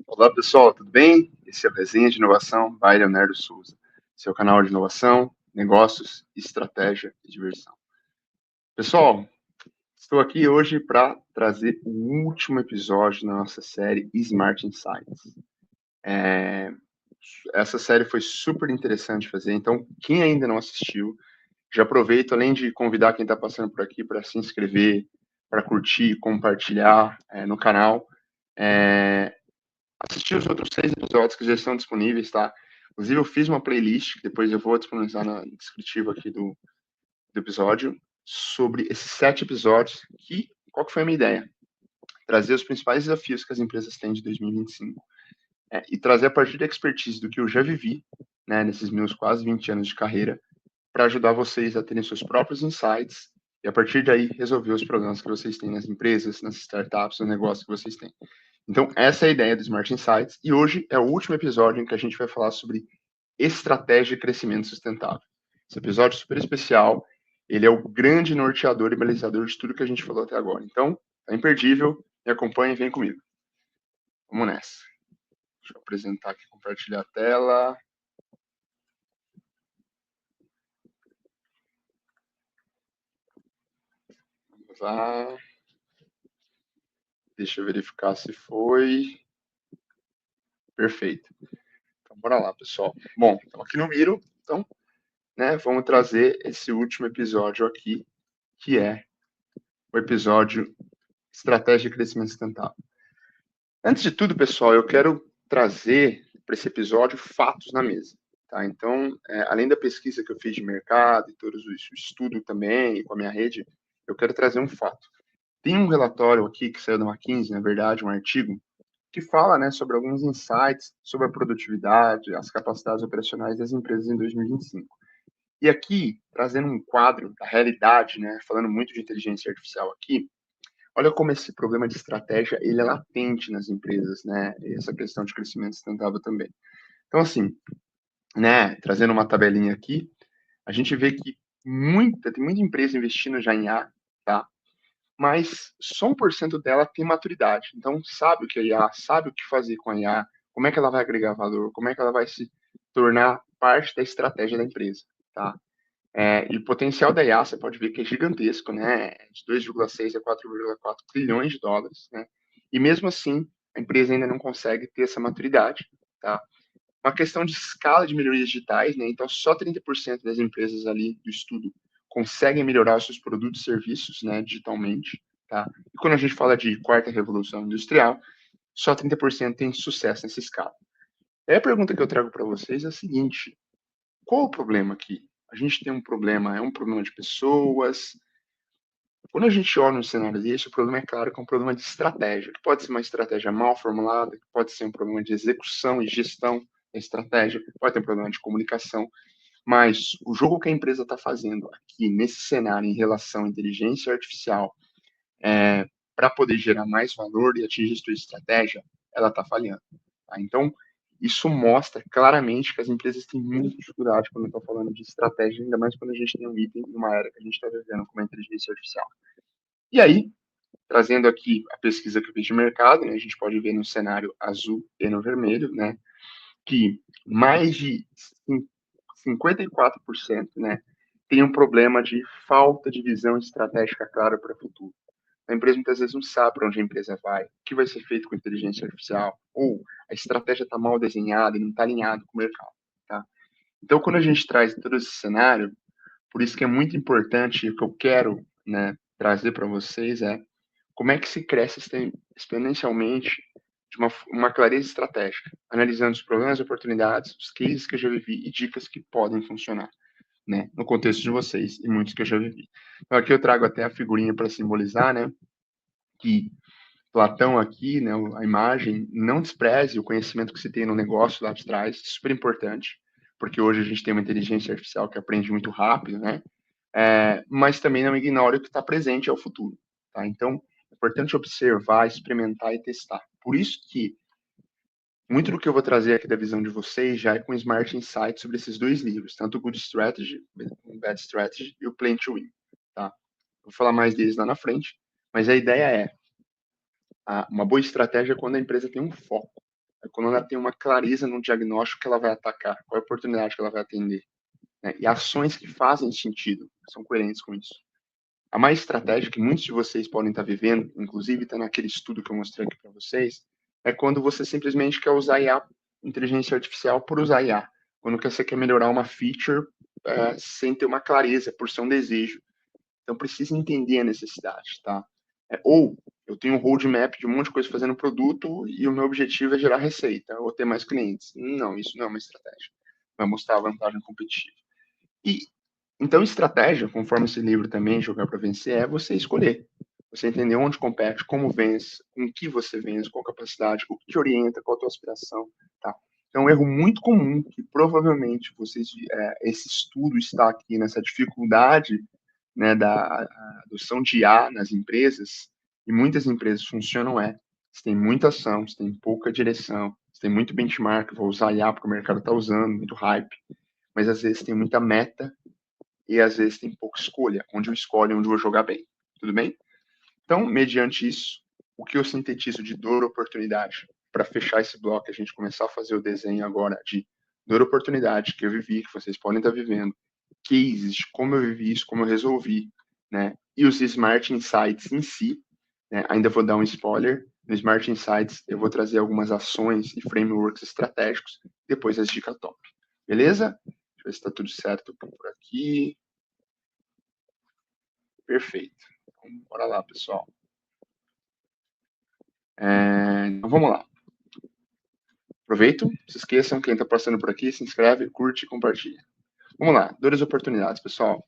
Olá pessoal, tudo bem? Esse é o Resenha de Inovação by Leonardo Souza, seu canal de inovação, negócios, estratégia e diversão. Pessoal, estou aqui hoje para trazer o último episódio da nossa série Smart Insights. Essa série foi super interessante fazer, então quem ainda não assistiu, já aproveito, além de convidar quem está passando por aqui para se inscrever, para curtir, compartilhar no canal. Assistir os outros 6 episódios que já estão disponíveis, tá? Inclusive, eu fiz uma playlist, que depois eu vou disponibilizar no descritivo aqui do episódio, sobre esses 7 episódios, qual que foi a minha ideia? Trazer os principais desafios que as empresas têm de 2025 e trazer a partir da expertise do que eu já vivi, né, nesses meus quase 20 anos de carreira, para ajudar vocês a terem seus próprios insights e, a partir daí, resolver os problemas que vocês têm nas empresas, nas startups, no negócio que vocês têm. Então, essa é a ideia do Smart Insights, e hoje é o último episódio em que a gente vai falar sobre estratégia de crescimento sustentável. Esse episódio é super especial, ele é o grande norteador e balizador de tudo que a gente falou até agora. Então, é imperdível, me acompanhe e vem comigo. Vamos nessa. Deixa eu apresentar aqui, compartilhar a tela. Vamos lá. Deixa eu verificar se foi. Perfeito. Então, bora lá, pessoal. Bom, estamos aqui no Miro, então, né, vamos trazer esse último episódio aqui, que é o episódio Estratégia de Crescimento Sustentável. Antes de tudo, pessoal, eu quero trazer para esse episódio fatos na mesa. Tá? Então, além da pesquisa que eu fiz de mercado e todo o estudo também, e com a minha rede, eu quero trazer um fato. Tem um relatório aqui que saiu da McKinsey, na verdade, um artigo, que fala, né, sobre alguns insights sobre a produtividade, as capacidades operacionais das empresas em 2025. E aqui, trazendo um quadro da realidade, né, falando muito de inteligência artificial aqui, olha como esse problema de estratégia ele é latente nas empresas, né? Essa questão de crescimento sustentável também. Então, assim, né, trazendo uma tabelinha aqui, a gente vê que tem muita empresa investindo já em IA, tá? Mas só 1% dela tem maturidade. Então, sabe o que é IA, sabe o que fazer com a IA, como é que ela vai agregar valor, como é que ela vai se tornar parte da estratégia da empresa, tá? E o potencial da IA, você pode ver que é gigantesco, né? De 2,6 a 4,4 trilhões de dólares, né? E mesmo assim, a empresa ainda não consegue ter essa maturidade, tá? Uma questão de escala de melhorias digitais, né? Então, só 30% das empresas ali do estudo conseguem melhorar os seus produtos e serviços, né, digitalmente, tá? E quando a gente fala de quarta revolução industrial, só 30% tem sucesso nessa escala. E a pergunta que eu trago para vocês é a seguinte: qual o problema aqui? A gente tem um problema, é um problema de pessoas. Quando a gente olha um cenário desse, o problema é claro que é um problema de estratégia, que pode ser uma estratégia mal formulada, que pode ser um problema de execução e gestão da estratégia, pode ter um problema de comunicação, mas o jogo que a empresa está fazendo aqui nesse cenário em relação à inteligência artificial, para poder gerar mais valor e atingir sua estratégia, ela está falhando. Tá? Então, isso mostra claramente que as empresas têm muita dificuldade quando estão falando de estratégia, ainda mais quando a gente tem um item numa era que a gente está vivendo como a inteligência artificial. E aí, trazendo aqui a pesquisa que eu fiz de mercado, né, a gente pode ver no cenário azul e no vermelho, né, que mais de 54%, né, tem um problema de falta de visão estratégica clara para o futuro. A empresa muitas vezes não sabe para onde a empresa vai, o que vai ser feito com a inteligência artificial, ou a estratégia está mal desenhada e não está alinhado com o mercado. Tá? Então, quando a gente traz todo esse cenário, por isso que é muito importante, o que eu quero, né, trazer para vocês é como é que se cresce exponencialmente de uma clareza estratégica, analisando os problemas e oportunidades, os cases que eu já vivi e dicas que podem funcionar, né, no contexto de vocês e muitos que eu já vivi. Então, aqui eu trago até a figurinha para simbolizar, né, que Platão aqui, né, a imagem, não despreze o conhecimento que se tem no negócio lá de trás, super importante, porque hoje a gente tem uma inteligência artificial que aprende muito rápido, né, mas também não ignore o que está presente ao futuro, tá? Então, é importante observar, experimentar e testar. Por isso que muito do que eu vou trazer aqui da visão de vocês já é com Smart Insights sobre esses dois livros, tanto o Good Strategy, o Bad Strategy e o Plan to Win, tá? Vou falar mais deles lá na frente, mas a ideia é uma boa estratégia quando a empresa tem um foco. é quando ela tem uma clareza no diagnóstico que ela vai atacar, qual é a oportunidade que ela vai atender, né? E ações que fazem sentido, são coerentes com isso. A mais estratégia que muitos de vocês podem estar vivendo, inclusive está naquele estudo que eu mostrei aqui para vocês, é quando você simplesmente quer usar IA, inteligência artificial, por usar IA. Quando você quer melhorar uma feature sem ter uma clareza, por ser um desejo. Então, precisa entender a necessidade, tá? Ou eu tenho um roadmap de um monte de coisa fazendo produto e o meu objetivo é gerar receita, ou ter mais clientes. Não, isso não é uma estratégia. Vai mostrar a vantagem competitiva. E então, estratégia, conforme esse livro também, Jogar para Vencer, é você escolher. Você entender onde compete, como vence, com que você vence, qual capacidade, o que te orienta, qual a tua aspiração, tá? Então, um erro muito comum que provavelmente vocês, esse estudo está aqui nessa dificuldade, né, da adoção de IA nas empresas, e muitas empresas funcionam você tem muita ação, você tem pouca direção, você tem muito benchmark, vou usar IA porque o mercado está usando, muito hype, mas às vezes tem muita meta e às vezes tem pouca escolha, onde eu escolho onde eu vou jogar bem. Tudo bem? Então, mediante isso, o que eu sintetizo de dor-oportunidade, para fechar esse bloco, a gente começar a fazer o desenho agora de dor-oportunidade que eu vivi, que vocês podem estar vivendo, cases de como eu vivi isso, como eu resolvi, né? E os Smart Insights em si, né? Ainda vou dar um spoiler, no Smart Insights eu vou trazer algumas ações e frameworks estratégicos, depois as dicas top. Beleza? Deixa eu ver se está tudo certo por aqui. Perfeito. Então, bora lá, pessoal. Então, vamos lá. Aproveito, se esqueçam, quem está passando por aqui, se inscreve, curte e compartilha. Vamos lá, dores e oportunidades, pessoal.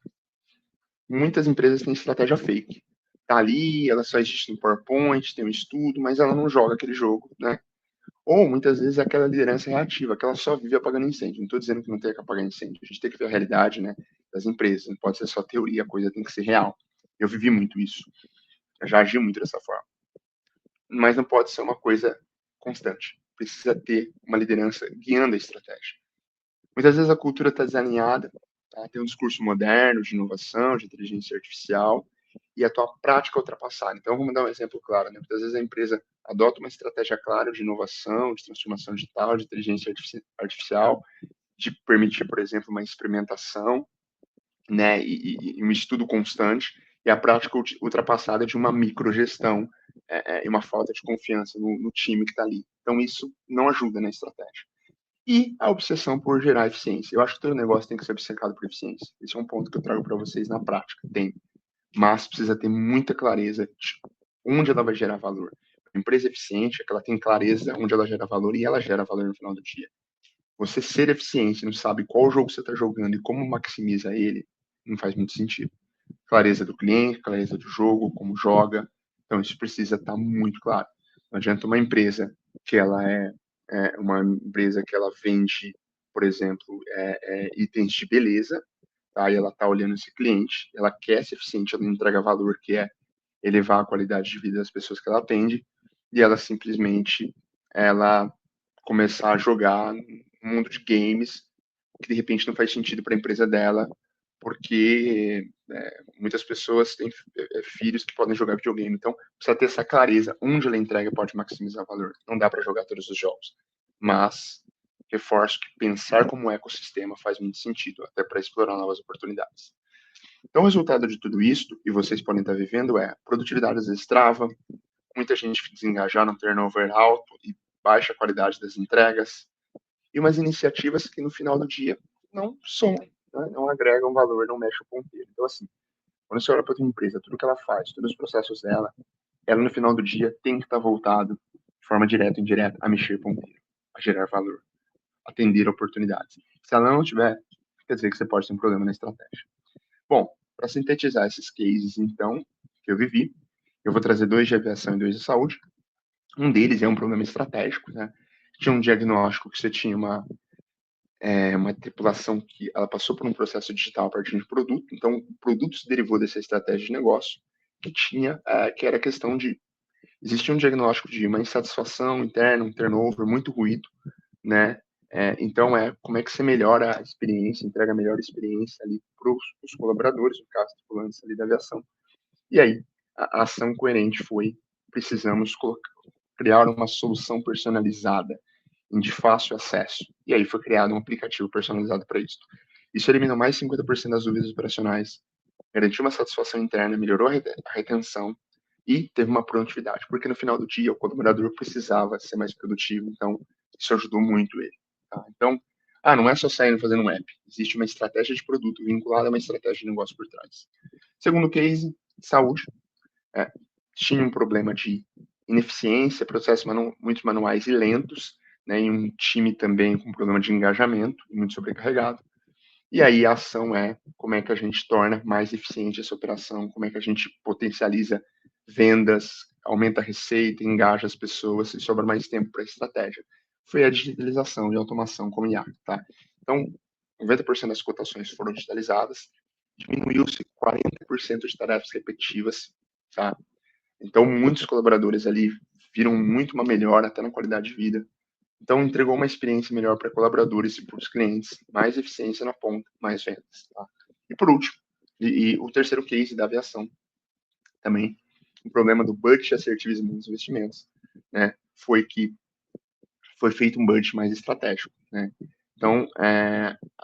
Muitas empresas têm estratégia fake. Tá ali, ela só existe no PowerPoint, tem um estudo, mas ela não joga aquele jogo, né? Ou, muitas vezes, é aquela liderança reativa, que ela só vive apagando incêndio. Não estou dizendo que não tem que apagar incêndio. A gente tem que ver a realidade, né, das empresas. Não pode ser só teoria, a coisa tem que ser real. Eu vivi muito isso. Eu já agi muito dessa forma. Mas não pode ser uma coisa constante. Precisa ter uma liderança guiando a estratégia. Muitas vezes a cultura está desalinhada, tá? Tem um discurso moderno de inovação, de inteligência artificial, e a tua prática é ultrapassada. Então, vamos dar um exemplo claro. Né? Muitas vezes a empresa adota uma estratégia clara de inovação, de transformação digital, de inteligência artificial, de permitir, por exemplo, uma experimentação, né, e um estudo constante, e a prática ultrapassada de uma microgestão e uma falta de confiança no time que está ali. Então, isso não ajuda na estratégia. E a obsessão por gerar eficiência. Eu acho que todo negócio tem que ser obcecado por eficiência. Esse é um ponto que eu trago para vocês na prática. Tem. Mas precisa ter muita clareza de onde ela vai gerar valor. A empresa eficiente é que ela tem clareza onde ela gera valor e ela gera valor no final do dia. Você ser eficiente, não sabe qual jogo você está jogando e como maximiza ele, não faz muito sentido. Clareza do cliente, clareza do jogo, como joga. Então, isso precisa estar muito claro. Não adianta uma empresa que ela é uma empresa que ela vende, por exemplo, itens de beleza, tá? E ela está olhando esse cliente, ela quer ser eficiente, ela entrega valor, que é elevar a qualidade de vida das pessoas que ela atende, e ela simplesmente ela começar a jogar no mundo de games, que de repente não faz sentido para a empresa dela, porque muitas pessoas têm filhos que podem jogar videogame. Então, precisa ter essa clareza. Onde ela entrega pode maximizar o valor. Não dá para jogar todos os jogos. Mas, reforço que pensar como ecossistema faz muito sentido, até para explorar novas oportunidades. Então, o resultado de tudo isso, e vocês podem estar vivendo, é produtividade às vezes trava, muita gente desengajar no turnover alto e baixa qualidade das entregas, e umas iniciativas que no final do dia não somam, né? Não agregam valor, não mexem o ponteiro. Então, assim, quando você olha para a tua empresa, tudo que ela faz, todos os processos dela, ela no final do dia tem que estar voltado, de forma direta ou indireta, a mexer ponteiro, a gerar valor, atender oportunidades. Se ela não tiver, quer dizer que você pode ter um problema na estratégia. Bom, para sintetizar esses cases, então, que eu vivi, eu vou trazer 2 de aviação e 2 de saúde. Um deles é um problema estratégico, né? Tinha um diagnóstico que você tinha uma tripulação que ela passou por um processo digital a partir de produto, então o produto se derivou dessa estratégia de negócio que era a questão de existia um diagnóstico de uma insatisfação interna, um turnover, muito ruído, né? Então como é que você melhora a experiência, entrega a melhor experiência ali para os colaboradores, no caso, tripulantes ali da aviação. E aí a ação coerente foi precisamos criar uma solução personalizada de fácil acesso. E aí foi criado um aplicativo personalizado para isso. Isso eliminou mais de 50% das dúvidas operacionais, garantiu uma satisfação interna, melhorou a retenção e teve uma produtividade, porque no final do dia o colaborador precisava ser mais produtivo, então isso ajudou muito ele. Tá? Então, não é só saindo fazendo um app, existe uma estratégia de produto vinculada a uma estratégia de negócio por trás. Segundo case, saúde. Tinha um problema de ineficiência, processos muito manuais e lentos, né, e um time também com problema de engajamento, muito sobrecarregado. E aí a ação é como é que a gente torna mais eficiente essa operação, como é que a gente potencializa vendas, aumenta a receita, engaja as pessoas e sobra mais tempo para a estratégia. Foi a digitalização e automação como IA, tá? Então, 90% das cotações foram digitalizadas, diminuiu-se 40% de tarefas repetitivas, tá? Então, muitos colaboradores ali viram muito uma melhora até na qualidade de vida. Então, entregou uma experiência melhor para colaboradores e para os clientes, mais eficiência na ponta, mais vendas. Tá? E por último, o terceiro case da aviação, também, o problema do budget assertivismo nos investimentos, né, foi que foi feito um budget mais estratégico. Né? Então,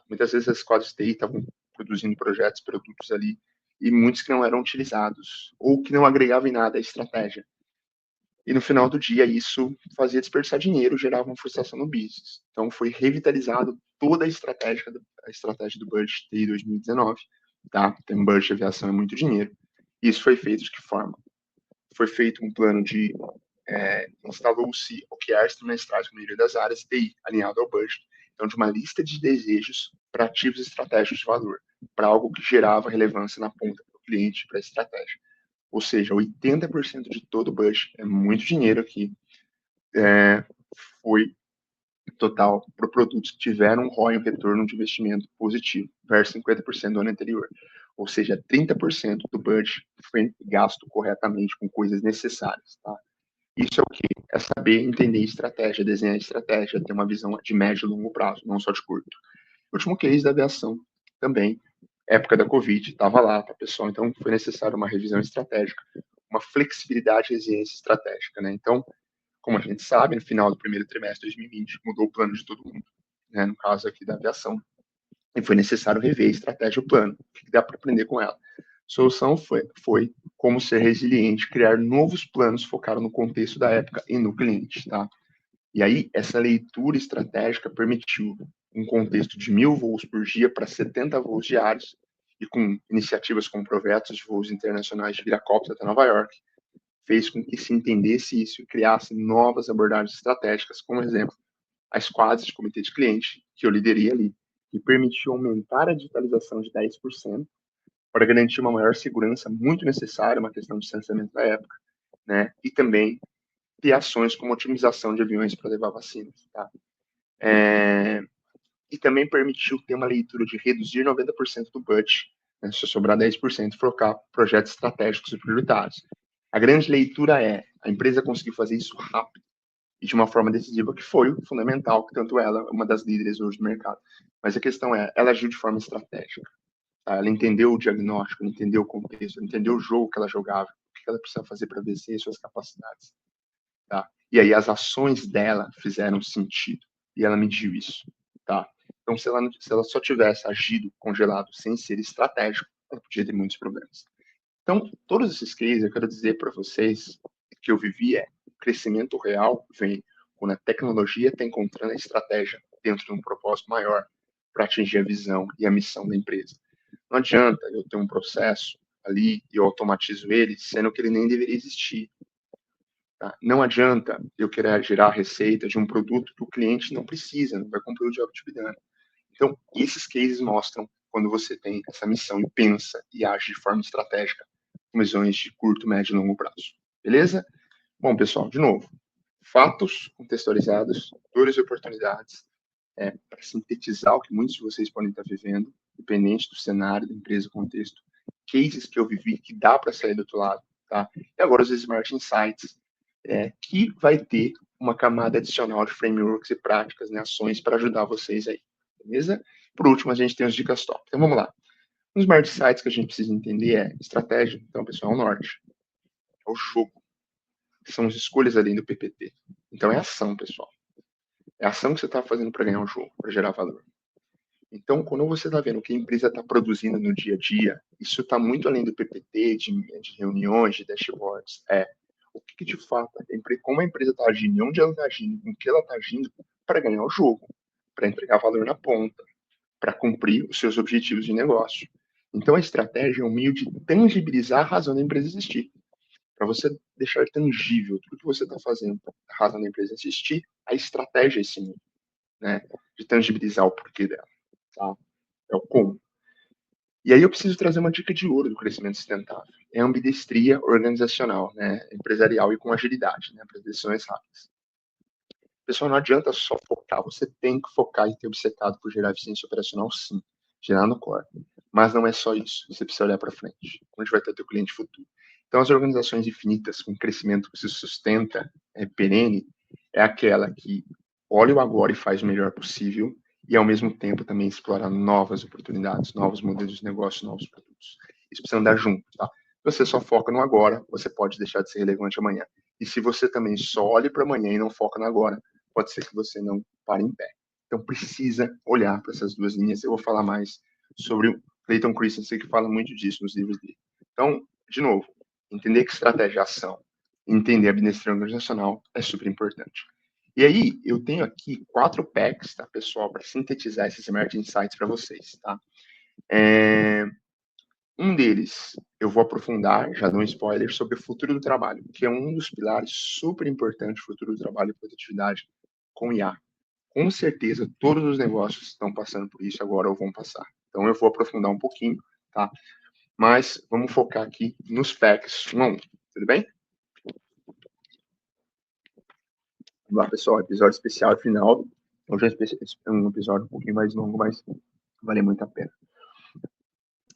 muitas vezes as squads TI estavam produzindo produtos ali, e muitos que não eram utilizados, ou que não agregavam em nada à estratégia. E no final do dia, isso fazia desperdiçar dinheiro, gerava uma frustração no business. Então, foi revitalizado toda a estratégia do budget TI 2019. Tá? Tem um budget de aviação é muito dinheiro. Isso foi feito de que forma? Foi feito um plano de instalou-se OKRs trimestrais com a maioria das áreas TI, alinhado ao budget. Então, de uma lista de desejos para ativos estratégicos de valor, para algo que gerava relevância na ponta para o cliente, para a estratégia. Ou seja, 80% de todo o budget, é muito dinheiro aqui, foi total para produtos que tiveram um ROI, um retorno de investimento positivo, versus 50% do ano anterior. Ou seja, 30% do budget foi gasto corretamente com coisas necessárias. Tá? Isso é o quê? É saber entender estratégia, desenhar estratégia, ter uma visão de médio e longo prazo, não só de curto. O último case da aviação também, época da Covid, estava lá, tá, pessoal? Então, foi necessário uma revisão estratégica, uma flexibilidade e resiliência estratégica, né? Então, como a gente sabe, no final do primeiro trimestre de 2020, mudou o plano de todo mundo, né? No caso aqui da aviação. E foi necessário rever a estratégia e o plano. O que dá para aprender com ela? A solução foi como ser resiliente, criar novos planos focados no contexto da época e no cliente, tá? E aí, essa leitura estratégica permitiu um contexto de 1.000 voos por dia para 70 voos diários, e com iniciativas como projetos de voos internacionais de Viracopos até Nova York, fez com que se entendesse isso e criasse novas abordagens estratégicas, como exemplo, a squads de comitê de cliente, que eu liderei ali, que permitiu aumentar a digitalização de 10% para garantir uma maior segurança, muito necessária, uma questão de distanciamento da época, né? E também ter ações como otimização de aviões para levar vacinas, tá? E também permitiu ter uma leitura de reduzir 90% do budget, né, se sobrar 10%, focar projetos estratégicos e prioritários. A grande leitura é, a empresa conseguiu fazer isso rápido e de uma forma decisiva, que foi o fundamental, que tanto ela é uma das líderes hoje do mercado. Mas a questão é, ela agiu de forma estratégica. Tá? Ela entendeu o diagnóstico, ela entendeu o contexto, ela entendeu o jogo que ela jogava, o que ela precisava fazer para vencer suas capacidades. Tá? E aí as ações dela fizeram sentido. E ela mediu isso. Tá? Então, se ela só tivesse agido congelado sem ser estratégico, ela podia ter muitos problemas. Então, todos esses cases, eu quero dizer para vocês que eu vivi o crescimento real vem quando a tecnologia está encontrando a estratégia dentro de um propósito maior para atingir a visão e a missão da empresa. Não adianta eu ter um processo ali e eu automatizo ele, sendo que ele nem deveria existir. Tá? Não adianta eu querer gerar receita de um produto que o cliente não precisa, não vai cumprir o job to be done. Então, esses cases mostram quando você tem essa missão e pensa e age de forma estratégica, com visões de curto, médio e longo prazo. Beleza? Bom, pessoal, de novo, fatos contextualizados, dores e oportunidades, para sintetizar o que muitos de vocês podem estar vivendo, independente do cenário, da empresa, contexto, cases que eu vivi que dá para sair do outro lado, tá? E agora os Smart Insights, que vai ter uma camada adicional de frameworks e práticas, né, ações para ajudar vocês aí, beleza? Por último, a gente tem as dicas top. Então, vamos lá. Os Smart Insights que a gente precisa entender estratégia. Então, pessoal, é o norte. É o jogo. São as escolhas além do PPT. Então, é ação, pessoal. É a ação que você está fazendo para ganhar o jogo, para gerar valor. Então, quando você está vendo o que a empresa está produzindo no dia a dia, isso está muito além do PPT, de reuniões, de dashboards. O que de fato, como a empresa está agindo, onde ela está agindo, com que ela está agindo, para ganhar o jogo, para entregar valor na ponta, para cumprir os seus objetivos de negócio. Então, a estratégia é um meio de tangibilizar a razão da empresa existir. Para você deixar tangível tudo que você está fazendo, a razão da empresa existir, a estratégia é esse meio, né? De tangibilizar o porquê dela. Tá? É o como. E aí eu preciso trazer uma dica de ouro do crescimento sustentável. É a ambidestria organizacional, né? Empresarial e com agilidade, né? Para decisões rápidas. Pessoal, não adianta só focar, você tem que focar e ter obcecado por gerar eficiência operacional, sim, gerar no core. Mas não é só isso, você precisa olhar para frente, onde vai estar teu cliente futuro. Então, as organizações infinitas, com crescimento que se sustenta, perene, é aquela que olha o agora e faz o melhor possível, e ao mesmo tempo também explora novas oportunidades, novos modelos de negócio, novos produtos. Isso precisa andar junto, tá? Se você só foca no agora, você pode deixar de ser relevante amanhã. E se você também só olha para amanhã e não foca no agora, pode ser que você não pare em pé. Então, precisa olhar para essas duas linhas. Eu vou falar mais sobre o Clayton Christensen, que fala muito disso nos livros dele. Então, de novo, entender que estratégia é ação, entender a abnestração organizacional é super importante. E aí, eu tenho aqui 4 packs, tá, pessoal, para sintetizar esses emerging insights para vocês, tá? Um deles, eu vou aprofundar, já dou um spoiler, sobre o futuro do trabalho, que é um dos pilares super importantes do futuro do trabalho e produtividade com IA. Com certeza, todos os negócios estão passando por isso agora ou vão passar. Então, eu vou aprofundar um pouquinho, tá? Mas vamos focar aqui nos facts um a um. Tudo bem? Vamos lá, pessoal. Episódio especial final. Hoje é um episódio um pouquinho mais longo, mas vale muito a pena.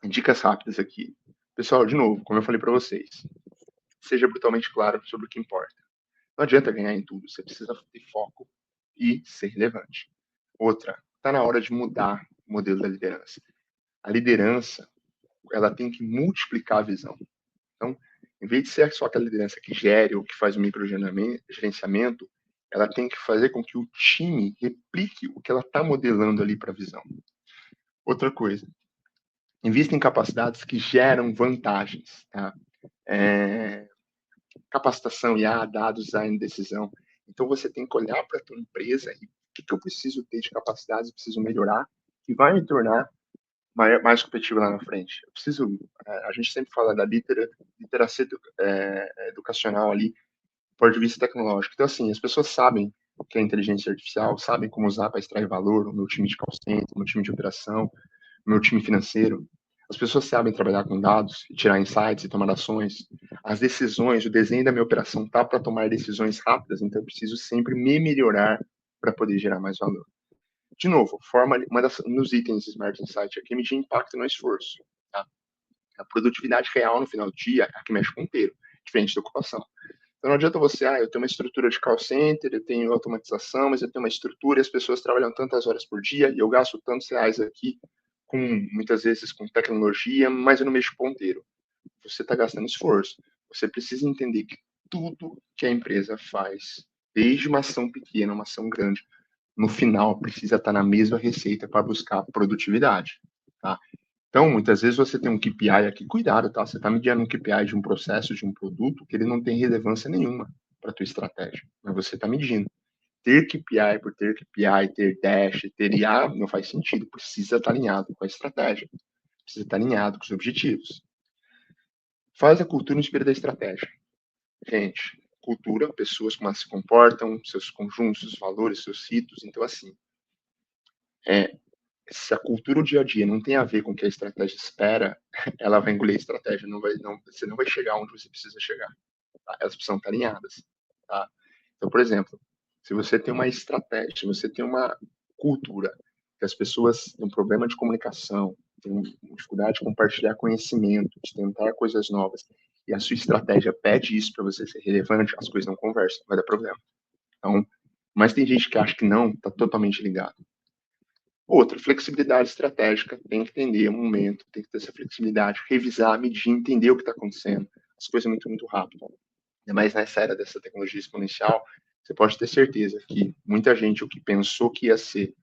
Dicas rápidas aqui. Pessoal, de novo, como eu falei para vocês, seja brutalmente claro sobre o que importa. Não adianta ganhar em tudo, você precisa ter foco e ser relevante. Outra, está na hora de mudar o modelo da liderança. A liderança, ela tem que multiplicar a visão. Então, em vez de ser só aquela liderança que gere ou que faz o microgerenciamento, ela tem que fazer com que o time replique o que ela está modelando ali para a visão. Outra coisa, invista em capacidades que geram vantagens. Tá? Capacitação, IA, dados, design, decisão. Então, você tem que olhar para a tua empresa e o que eu preciso ter de capacidades, eu preciso melhorar, que vai me tornar mais competitivo lá na frente. Eu preciso, a gente sempre fala da literacia educacional ali, do ponto de vista tecnológico. Então, assim, as pessoas sabem o que é inteligência artificial, sabem como usar para extrair valor, o meu time de call center, o meu time de operação, o meu time financeiro. As pessoas sabem trabalhar com dados, tirar insights e tomar ações. As decisões, o desenho da minha operação tá para tomar decisões rápidas, então eu preciso sempre me melhorar para poder gerar mais valor. De novo, nos itens Smart Insight aqui, medir impacto no esforço. Tá? A produtividade real no final do dia é a que mexe com o inteiro, diferente da ocupação. Então não adianta você, eu tenho uma estrutura de call center, eu tenho automatização, mas eu tenho uma estrutura e as pessoas trabalham tantas horas por dia e eu gasto tantos reais aqui, muitas vezes com tecnologia, mas eu não mexo ponteiro. Você está gastando esforço. Você precisa entender que tudo que a empresa faz, desde uma ação pequena, uma ação grande, no final precisa estar na mesma receita para buscar produtividade, tá? Então, muitas vezes você tem um KPI aqui, cuidado, tá? Você está medindo um KPI de um processo, de um produto, que ele não tem relevância nenhuma para a tua estratégia, mas você está medindo. Ter KPI por ter KPI, ter dash, ter IA, não faz sentido. Precisa estar alinhado com a estratégia. Precisa estar alinhado com os objetivos. Faz a cultura no espelho da estratégia. Gente, cultura, pessoas como elas se comportam, seus conjuntos, seus valores, seus ritos. Então, assim, se a cultura do dia a dia não tem a ver com o que a estratégia espera, ela vai engolir a estratégia. Você não vai chegar onde você precisa chegar. Tá? Elas precisam estar alinhadas. Tá? Então, por exemplo, se você tem uma estratégia, se você tem uma cultura que as pessoas têm um problema de comunicação, têm dificuldade de compartilhar conhecimento, de tentar coisas novas, e a sua estratégia pede isso para você ser relevante, as coisas não conversam, vai dar problema. Então, mas tem gente que acha que não, está totalmente ligado. Outra, flexibilidade estratégica, tem que entender o momento, tem que ter essa flexibilidade, revisar, medir, entender o que está acontecendo. As coisas muito rápido. Ainda mais nessa era dessa tecnologia exponencial, você pode ter certeza que muita gente, o que pensou que ia ser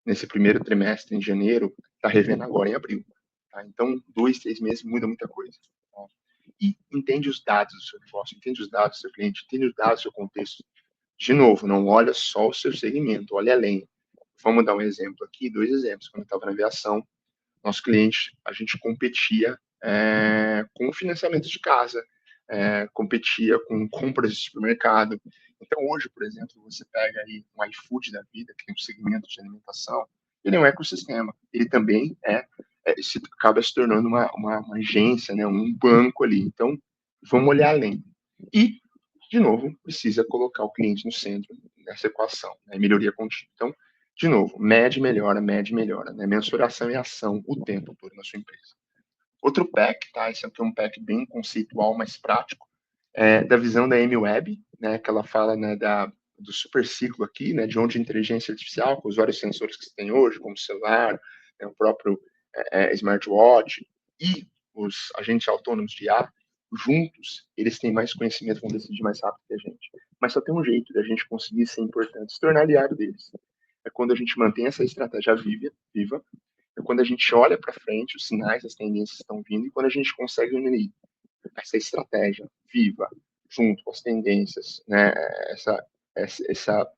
nesse primeiro trimestre, em janeiro, está revendo agora em abril. Tá? Então, 2, 3 meses muda muita coisa. Tá? E entende os dados do seu negócio, entende os dados do seu cliente, entende os dados do seu contexto. De novo, não olha só o seu segmento, olha além. Vamos dar um exemplo aqui, 2 exemplos. Quando eu estava na aviação, nosso cliente, a gente competia com financiamento de casa, competia com compras de supermercado. Então, hoje, por exemplo, você pega aí um iFood da vida, que tem um segmento de alimentação, ele é um ecossistema. Ele também acaba se tornando uma agência, né, um banco ali. Então, vamos olhar além. E, de novo, precisa colocar o cliente no centro nessa equação, né, melhoria contínua. Então, de novo, mede, melhora, né? Mensuração e ação o tempo todo na sua empresa. Outro pack, tá? Esse aqui é um pack bem conceitual, mais prático, da visão da M-Web, né? Que ela fala, né, do super ciclo aqui, né? De onde a inteligência artificial, com os vários sensores que você tem hoje, como o celular, né, o próprio smartwatch e os agentes autônomos de IA, juntos, eles têm mais conhecimento, vão decidir mais rápido que a gente. Mas só tem um jeito de a gente conseguir ser importante, se tornar aliado deles. É quando a gente mantém essa estratégia viva, é quando a gente olha para frente, os sinais, as tendências estão vindo, e quando a gente consegue unir essa estratégia viva, junto com as tendências, né, essa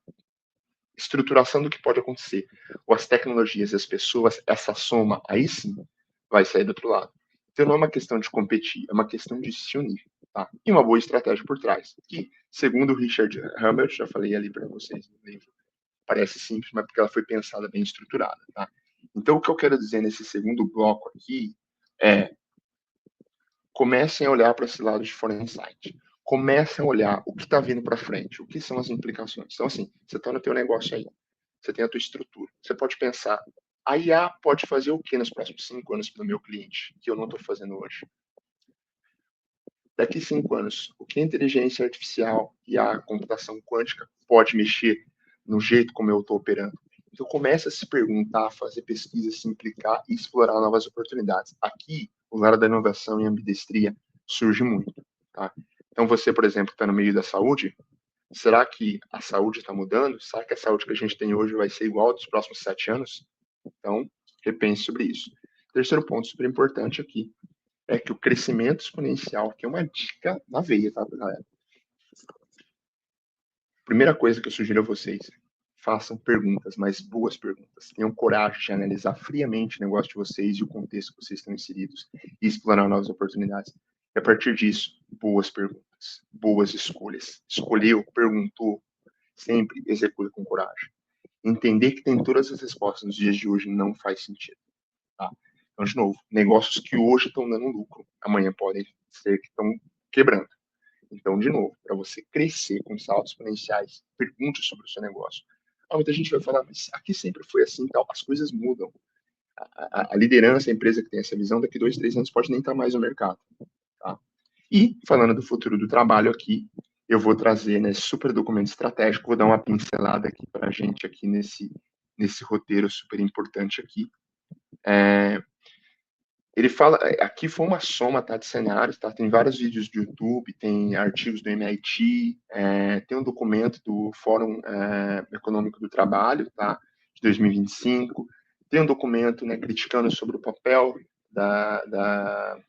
estruturação do que pode acontecer, ou as tecnologias e as pessoas, essa soma, aí sim, vai sair do outro lado. Então não é uma questão de competir, é uma questão de se unir, tá? E uma boa estratégia por trás, que, segundo o Richard Hummel, já falei ali para vocês no livro, parece simples, mas porque ela foi pensada bem estruturada, tá? Então, o que eu quero dizer nesse segundo bloco aqui é: comecem a olhar para esse lado de Foreign Insight. Comecem a olhar o que está vindo para frente, o que são as implicações. Então, assim, você está no teu negócio aí, você tem a tua estrutura. Você pode pensar, a IA pode fazer o que nos próximos 5 anos para o meu cliente, que eu não estou fazendo hoje? Daqui 5 anos, o que a inteligência artificial e a computação quântica pode mexer no jeito como eu estou operando? Então, começa a se perguntar, a fazer pesquisa, se implicar e explorar novas oportunidades. Aqui, o lado da inovação e ambidestria surge muito. Tá? Então, você, por exemplo, está no meio da saúde, será que a saúde está mudando? Será que a saúde que a gente tem hoje vai ser igual dos próximos 7 anos? Então, repense sobre isso. Terceiro ponto super importante aqui é que o crescimento exponencial, que é uma dica na veia, tá, galera? Primeira coisa que eu sugiro a vocês, façam perguntas, mas boas perguntas. Tenham coragem de analisar friamente o negócio de vocês e o contexto que vocês estão inseridos e explorar novas oportunidades. E a partir disso, boas perguntas, boas escolhas. Escolheu, perguntou, sempre executa com coragem. Entender que tem todas as respostas nos dias de hoje não faz sentido. Tá? Então, de novo, negócios que hoje estão dando lucro, amanhã podem ser que estão quebrando. Então, de novo, para você crescer com saltos exponenciais, pergunte sobre o seu negócio. Muita gente vai falar, mas aqui sempre foi assim, tal. As coisas mudam. A liderança, a empresa que tem essa visão, daqui 2, 3 anos pode nem estar mais no mercado. Tá? E, falando do futuro do trabalho aqui, eu vou trazer nesse super documento estratégico, vou dar uma pincelada aqui para a gente aqui nesse roteiro super importante aqui. Ele fala, aqui foi uma soma, tá, de cenários, tá? Tem vários vídeos do YouTube, tem artigos do MIT, tem um documento do Fórum Econômico do Trabalho, tá? De 2025. Tem um documento, né, criticando sobre o papel da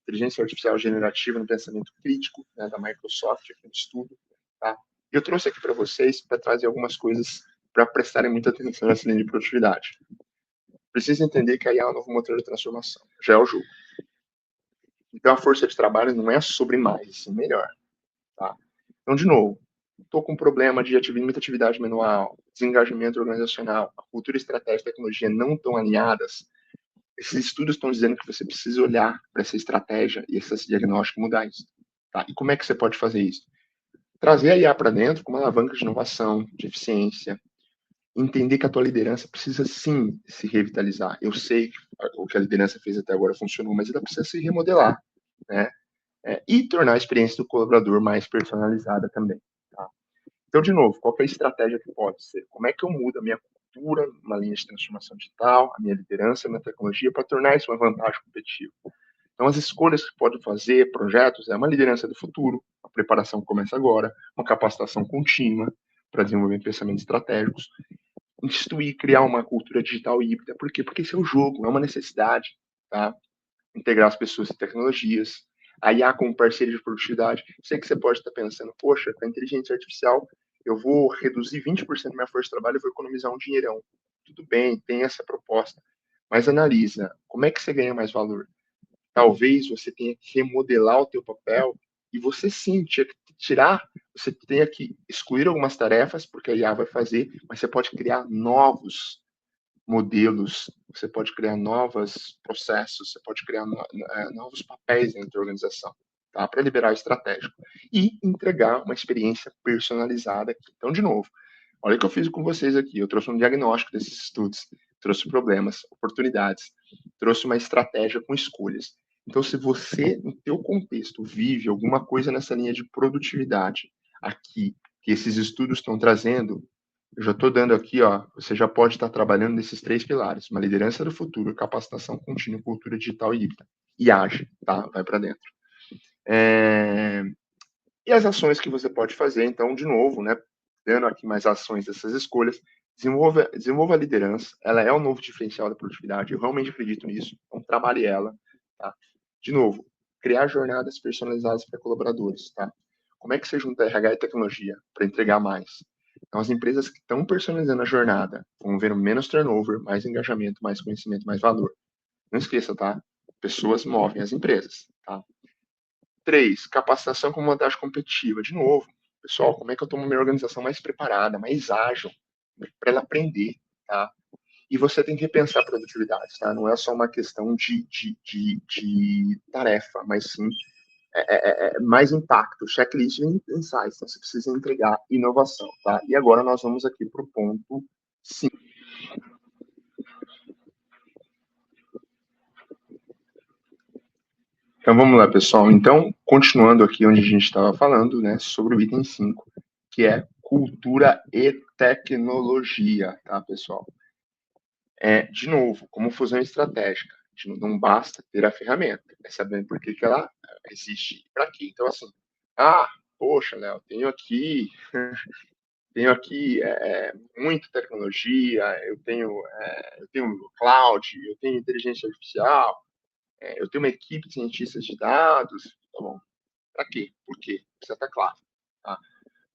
inteligência artificial generativa no pensamento crítico, né, da Microsoft, aqui no estudo, tá? Eu trouxe aqui para vocês para trazer algumas coisas para prestarem muita atenção nessa linha de produtividade. Precisa entender que a IA é o novo motor de transformação, já é o jogo. Então, a força de trabalho não é sobre mais, sim melhor. Tá? Então, de novo, estou com um problema de muita atividade manual, desengajamento organizacional, a cultura, estratégia e tecnologia não estão alinhadas. Esses estudos estão dizendo que você precisa olhar para essa estratégia e esse diagnóstico e mudar isso. Tá? E como é que você pode fazer isso? Trazer a IA para dentro com uma alavanca de inovação, de eficiência, entender que a tua liderança precisa sim se revitalizar. Eu sei que o que a liderança fez até agora funcionou, mas ela precisa se remodelar, né? E tornar a experiência do colaborador mais personalizada também. Tá? Então, de novo, qual é a estratégia que pode ser? Como é que eu mudo a minha cultura, uma linha de transformação digital, a minha liderança, a minha tecnologia, para tornar isso uma vantagem competitiva? Então, as escolhas que pode fazer, projetos, é uma liderança do futuro, a preparação começa agora, uma capacitação contínua para desenvolver pensamentos estratégicos, instituir, criar uma cultura digital híbrida. Por quê? Porque esse é o jogo, é uma necessidade, tá? Integrar as pessoas e tecnologias, a IA como parceiro de produtividade. Sei que você pode estar pensando, poxa, com a inteligência artificial eu vou reduzir 20% da minha força de trabalho e vou economizar um dinheirão. Tudo bem, tem essa proposta, mas analisa, como é que você ganha mais valor? Talvez você tenha que remodelar o teu papel e você sim tinha que tirar, você tenha que excluir algumas tarefas, porque a IA vai fazer, mas você pode criar novos modelos, você pode criar novos processos, você pode criar novos papéis dentro da organização, tá? Para liberar o estratégico e entregar uma experiência personalizada aqui. Então, de novo, olha o que eu fiz com vocês aqui. Eu trouxe um diagnóstico desses estudos, trouxe problemas, oportunidades, trouxe uma estratégia com escolhas. Então, se você, no teu contexto, vive alguma coisa nessa linha de produtividade aqui, que esses estudos estão trazendo, eu já estou dando aqui, ó, você já pode estar trabalhando nesses três pilares: uma liderança do futuro, capacitação contínua, cultura digital e híbrida. E age, tá? Vai para dentro. E as ações que você pode fazer, então, de novo, né? Dando aqui mais ações dessas escolhas, desenvolva a liderança, ela é o novo diferencial da produtividade, eu realmente acredito nisso, então trabalhe ela, tá? De novo, criar jornadas personalizadas para colaboradores, tá? Como é que você junta RH e tecnologia para entregar mais? Então, as empresas que estão personalizando a jornada vão ver menos turnover, mais engajamento, mais conhecimento, mais valor. Não esqueça, tá? Pessoas movem as empresas, tá? 3, capacitação como vantagem competitiva. De novo, pessoal, como é que eu tomo minha organização mais preparada, mais ágil, para ela aprender, tá? E você tem que repensar a produtividade, tá? Não é só uma questão de tarefa, mas sim mais impacto, checklist e insights. Então, você precisa entregar inovação, tá? E agora nós vamos aqui para o ponto 5. Então, vamos lá, pessoal. Então, continuando aqui onde a gente estava falando, né, sobre o item 5, que é cultura e tecnologia, tá, pessoal? De novo, como fusão estratégica, não basta ter a ferramenta, é saber por que ela existe para quê. Então, assim, poxa, Léo, tenho aqui muita tecnologia, eu tenho cloud, eu tenho inteligência artificial, eu tenho uma equipe de cientistas de dados, tá bom? Para quê? Por quê? Precisa estar claro. Tá?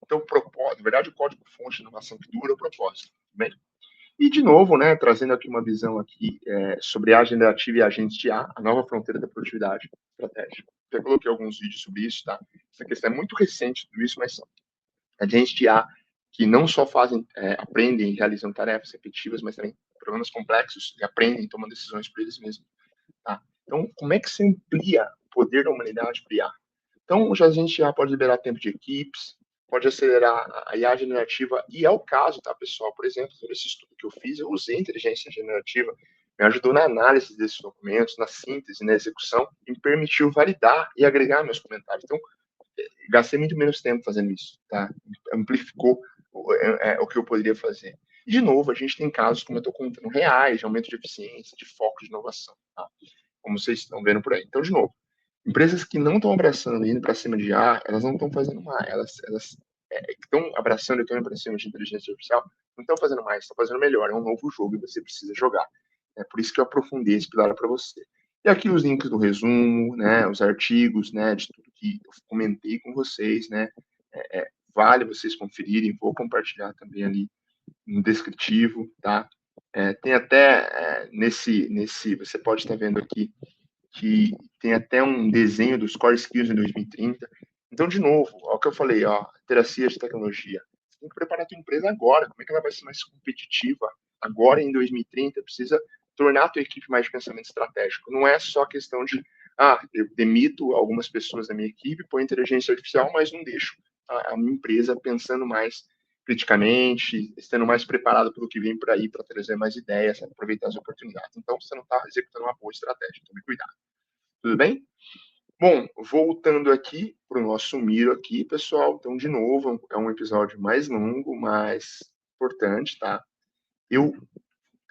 Então, o propósito, na verdade, o código-fonte de inovação que dura é o propósito. Tá bem? E, de novo, né, trazendo aqui uma visão aqui sobre a generativa e agentes de A, a nova fronteira da produtividade estratégica. Eu coloquei alguns vídeos sobre isso, tá? Essa questão é muito recente, tudo isso, mas são agentes de A que não só aprendem e realizam tarefas repetitivas, mas também problemas complexos e aprendem e tomam decisões por eles mesmos. Tá? Então, como é que você amplia o poder da humanidade para IA? Então, já a gente já pode liberar tempo de equipes, pode acelerar a IA generativa, e é o caso, tá, pessoal? Por exemplo, todo esse estudo que eu fiz, eu usei inteligência generativa, me ajudou na análise desses documentos, na síntese, na execução, e me permitiu validar e agregar meus comentários. Então, gastei muito menos tempo fazendo isso, tá? Amplificou o que eu poderia fazer. E, de novo, a gente tem casos, como eu estou contando, reais, de aumento de eficiência, de foco de inovação, tá? Como vocês estão vendo por aí. Então, de novo, empresas que não estão abraçando e indo para cima de A, elas não estão fazendo mais. Elas estão abraçando e estão indo para cima de inteligência artificial, não estão fazendo mais, estão fazendo melhor. É um novo jogo e você precisa jogar. É por isso que eu aprofundei esse pilar para você. E aqui os links do resumo, né, os artigos, né, de tudo que eu comentei com vocês, né, vale vocês conferirem, vou compartilhar também ali no descritivo, tá? Tem até você pode estar vendo aqui que tem até um desenho dos core skills em 2030. Então, de novo, ó, o que eu falei, ó, literacia de tecnologia. Você tem que preparar a tua empresa agora. Como é que ela vai ser mais competitiva agora em 2030? Precisa tornar a tua equipe mais de pensamento estratégico. Não é só questão de, eu demito algumas pessoas da minha equipe, põe inteligência artificial, mas não deixo a minha empresa pensando mais criticamente, estando mais preparado pelo que vem por aí para trazer mais ideias, aproveitar as oportunidades. Então, você não está executando uma boa estratégia. Tome cuidado. Tudo bem? Bom, voltando aqui para o nosso Miro aqui, pessoal. Então, de novo, é um episódio mais longo, mais importante, tá? Eu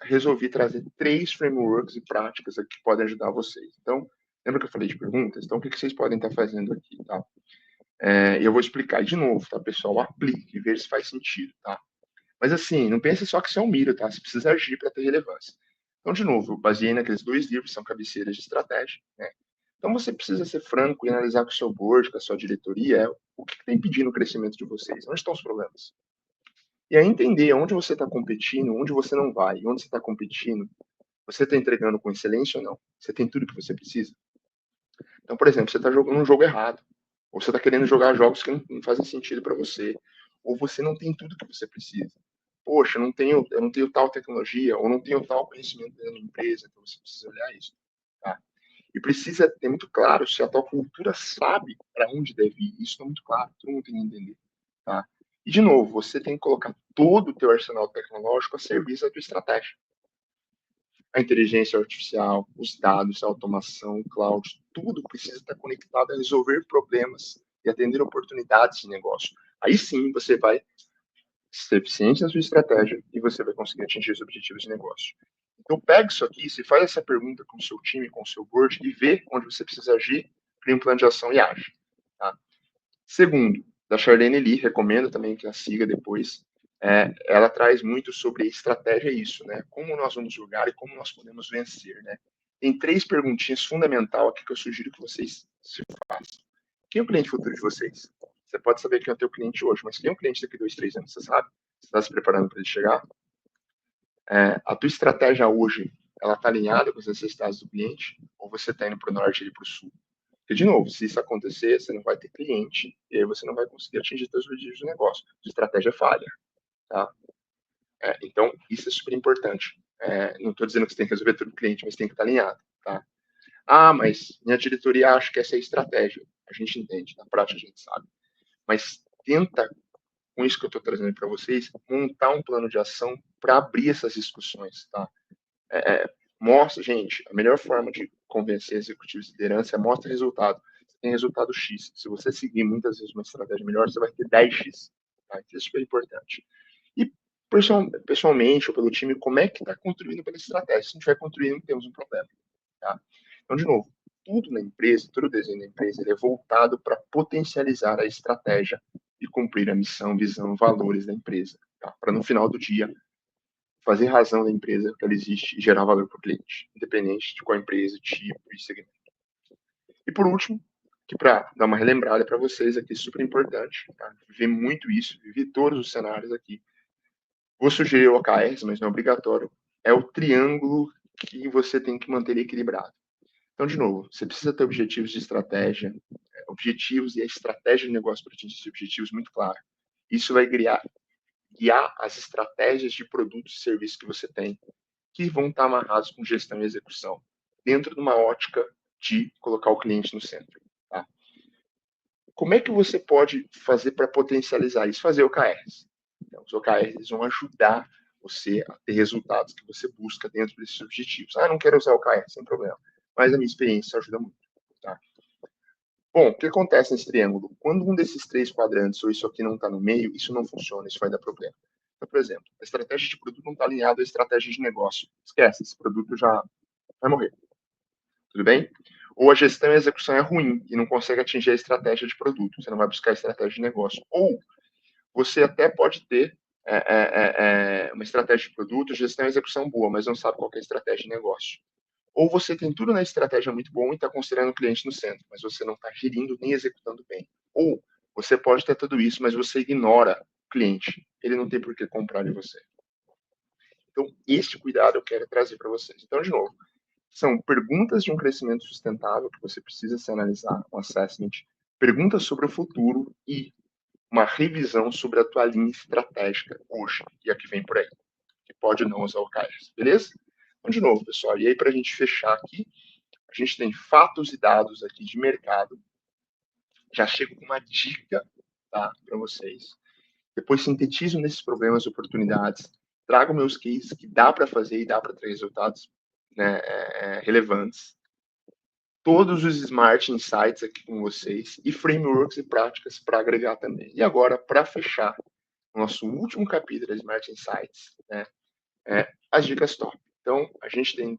resolvi trazer 3 frameworks e práticas aqui que podem ajudar vocês. Então, Lembra que eu falei de perguntas? Então, o que vocês podem estar fazendo aqui, tá? Eu vou explicar de novo, tá, pessoal? Aplique, veja se faz sentido, tá? Mas assim, não pense só que isso é um miro, tá? Você precisa agir para ter relevância. Então, de novo, eu baseei naqueles 2 livros, são cabeceiras de estratégia, né? Então, você precisa ser franco e analisar com o seu board, com a sua diretoria, o que está impedindo o crescimento de vocês, onde estão os problemas. E aí entender onde você está competindo, onde você não vai, e onde você está competindo, você está entregando com excelência ou não? Você tem tudo que você precisa? Então, por exemplo, você está jogando um jogo errado, ou você está querendo jogar jogos que não fazem sentido para você, ou você não tem tudo que você precisa. Poxa, eu não tenho tal tecnologia, ou não tenho tal conhecimento dentro da minha empresa, então você precisa olhar isso. Tá? E precisa ter muito claro se a tua cultura sabe para onde deve ir. Isso é muito claro, todo mundo tem que entender. Tá? E, de novo, você tem que colocar todo o teu arsenal tecnológico a serviço da tua estratégia. A inteligência artificial, os dados, a automação, o cloud, tudo precisa estar conectado a resolver problemas e atender oportunidades de negócio. Aí sim você vai ser eficiente na sua estratégia e você vai conseguir atingir os objetivos de negócio. Então pega isso aqui, se faz essa pergunta com o seu time, com o seu board e vê onde você precisa agir, cria um plano de ação e age. Tá? Segundo, da Charlene Lee, recomendo também que a siga depois. Ela traz muito sobre estratégia isso, né? Como nós vamos jogar e como nós podemos vencer, né? Tem 3 perguntinhas fundamentais aqui que eu sugiro que vocês se façam. Quem é o cliente futuro de vocês? Você pode saber quem é o teu cliente hoje, mas quem é o cliente daqui 2, 3 anos? Você sabe? Você está se preparando para ele chegar? A tua estratégia hoje, ela está alinhada com as necessidades do cliente? Ou você está indo para o norte e para o sul? Porque, de novo, se isso acontecer, você não vai ter cliente e aí você não vai conseguir atingir seus objetivos de negócio. A estratégia falha, tá? Então, isso é super importante. Não estou dizendo que você tem que resolver tudo o cliente, mas tem que estar alinhado, tá? Ah, mas minha diretoria acha que essa é a estratégia. A gente entende, na prática a gente sabe. Mas tenta, com isso que eu estou trazendo para vocês, montar um plano de ação para abrir essas discussões, tá? Mostra, gente, a melhor forma de convencer executivos de liderança é mostra resultado. Você tem resultado X. Se você seguir muitas vezes uma estratégia melhor, você vai ter 10x. Tá? Isso é super importante. E pessoalmente ou pelo time, como é que está contribuindo pela estratégia? Se a gente vai contribuindo, temos um problema. Tá? Então, de novo, tudo na empresa, todo o desenho da empresa, ele é voltado para potencializar a estratégia e cumprir a missão, visão, valores da empresa. Tá? Para no final do dia fazer razão da empresa que ela existe e gerar valor para o cliente, independente de qual empresa, tipo e segmento. E por último, que para dar uma relembrada para vocês aqui, super importante, tá? Viver muito isso, viver todos os cenários aqui. Vou sugerir o OKRs, mas não é obrigatório. É o triângulo que você tem que manter equilibrado. Então, de novo, você precisa ter objetivos de estratégia, objetivos e a estratégia de negócio para atingir esses objetivos muito claro. Isso vai guiar as estratégias de produtos e serviços que você tem, que vão estar amarrados com gestão e execução, dentro de uma ótica de colocar o cliente no centro. Tá? Como é que você pode fazer para potencializar isso? Fazer OKRs. Então, os OKRs vão ajudar você a ter resultados que você busca dentro desses objetivos. Ah, não quero usar OKR, sem problema. Mas a minha experiência ajuda muito. Tá? Bom, o que acontece nesse triângulo? Quando um desses 3 quadrantes ou isso aqui não está no meio, isso não funciona, isso vai dar problema. Então, por exemplo, a estratégia de produto não está alinhada à estratégia de negócio. Esquece, esse produto já vai morrer. Tudo bem? Ou a gestão e a execução é ruim e não consegue atingir a estratégia de produto. Você não vai buscar a estratégia de negócio. Ou você até pode ter uma estratégia de produto, gestão e execução boa, mas não sabe qual é a estratégia de negócio. Ou você tem tudo na estratégia muito bom e está considerando o cliente no centro, mas você não está gerindo nem executando bem. Ou você pode ter tudo isso, mas você ignora o cliente. Ele não tem por que comprar de você. Então, este cuidado eu quero trazer para vocês. Então, de novo, são perguntas de um crescimento sustentável que você precisa se analisar, um assessment, perguntas sobre o futuro e uma revisão sobre a tua linha estratégica hoje e a que vem por aí, que pode não usar o CAIS, beleza? Então, de novo, pessoal, e aí para a gente fechar aqui, a gente tem fatos e dados aqui de mercado, já chego com uma dica, tá, para vocês. Depois sintetizo nesses problemas e oportunidades, trago meus cases que dá para fazer e dá para ter resultados, né, relevantes. Todos os Smart Insights aqui com vocês e frameworks e práticas para agregar também. E agora, para fechar o nosso último capítulo das Smart Insights, né, as dicas top. Então, a gente tem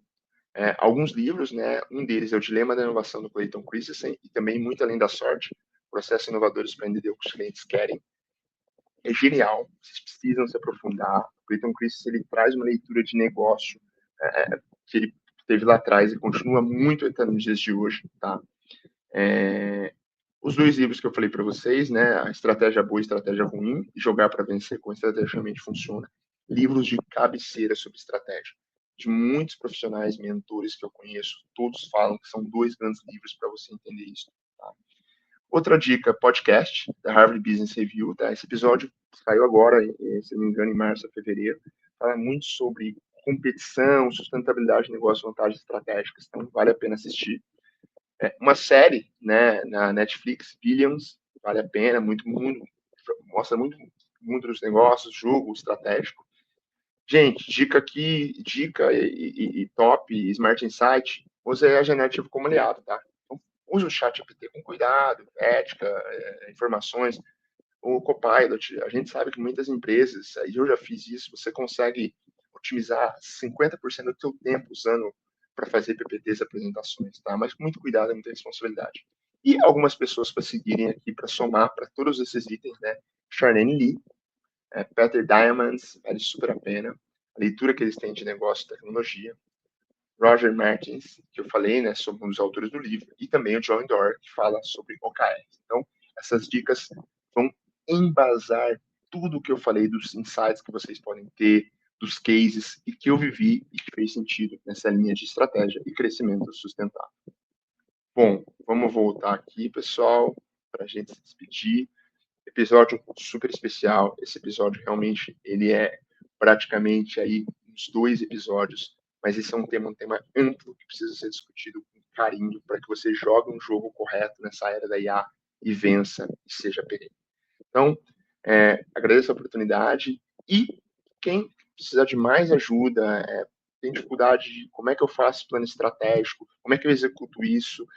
Alguns livros, né? Um deles é O Dilema da Inovação, do Clayton Christensen, e também Muito Além da Sorte, Processos Inovadores para Entender o que os Clientes Querem. É genial, vocês precisam se aprofundar. O Clayton Christensen, ele traz uma leitura de negócio que ele teve lá atrás e continua muito até nos dias de hoje, tá? Os dois livros que eu falei para vocês, né? A Estratégia Boa e Estratégia Ruim, e Jogar para Vencer com Estrategicamente Funciona. Livros de cabeceira sobre estratégia. De muitos profissionais, mentores que eu conheço, todos falam que são dois grandes livros para você entender isso. Tá? Outra dica, podcast, da Harvard Business Review. Tá? Esse episódio saiu agora, se não me engano, em março ou fevereiro. Fala muito sobre competição, sustentabilidade de negócio, vantagens estratégicas. Então, vale a pena assistir. Uma série, né, na Netflix, Billions, vale a pena, mostra muito mundo dos negócios, jogo estratégico. Gente, dica aqui, dica e top, Smart Insight, use a Generative como aliado, tá? Então, use o chat GPT com cuidado, ética, informações, o Copilot, a gente sabe que muitas empresas, aí eu já fiz isso, você consegue otimizar 50% do seu tempo usando para fazer PPTs, apresentações, tá? Mas com muito cuidado e muita responsabilidade. E algumas pessoas para seguirem aqui, para somar para todos esses itens, né? Charlene Lee, Peter Diamandis, vale super a pena. A leitura que eles têm de negócio e tecnologia. Roger Martins, que eu falei, né, sobre um dos autores do livro, e também o John Doerr, que fala sobre OKRs. Então, essas dicas vão embasar tudo o que eu falei, dos insights que vocês podem ter, dos cases, e que eu vivi e que fez sentido nessa linha de estratégia e crescimento sustentável. Bom, vamos voltar aqui, pessoal, para a gente se despedir. Episódio super especial. Esse episódio realmente ele é praticamente aí uns 2 episódios, mas esse é um tema amplo que precisa ser discutido com carinho para que você jogue um jogo correto nessa era da IA e vença e seja perene. Então, agradeço a oportunidade e quem precisar de mais ajuda, tem dificuldade de como é que eu faço plano estratégico, como é que eu executo isso,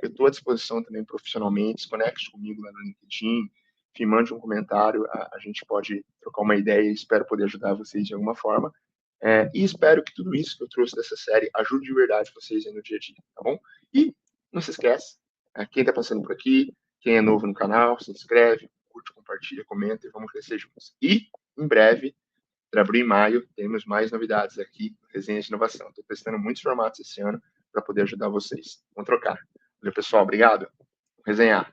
eu estou à disposição também profissionalmente, se conecte comigo lá no LinkedIn, enfim, mande um comentário, a gente pode trocar uma ideia e espero poder ajudar vocês de alguma forma. E espero que tudo isso que eu trouxe dessa série ajude de verdade vocês aí no dia a dia, tá bom? E não se esquece, quem está passando por aqui, quem é novo no canal, se inscreve, curte, compartilha, comenta e vamos crescer juntos. E, em breve, para abril e maio, temos mais novidades aqui no Resenha de Inovação. Estou testando muitos formatos esse ano para poder ajudar vocês. Vamos trocar. Valeu, pessoal. Obrigado. Resenhar.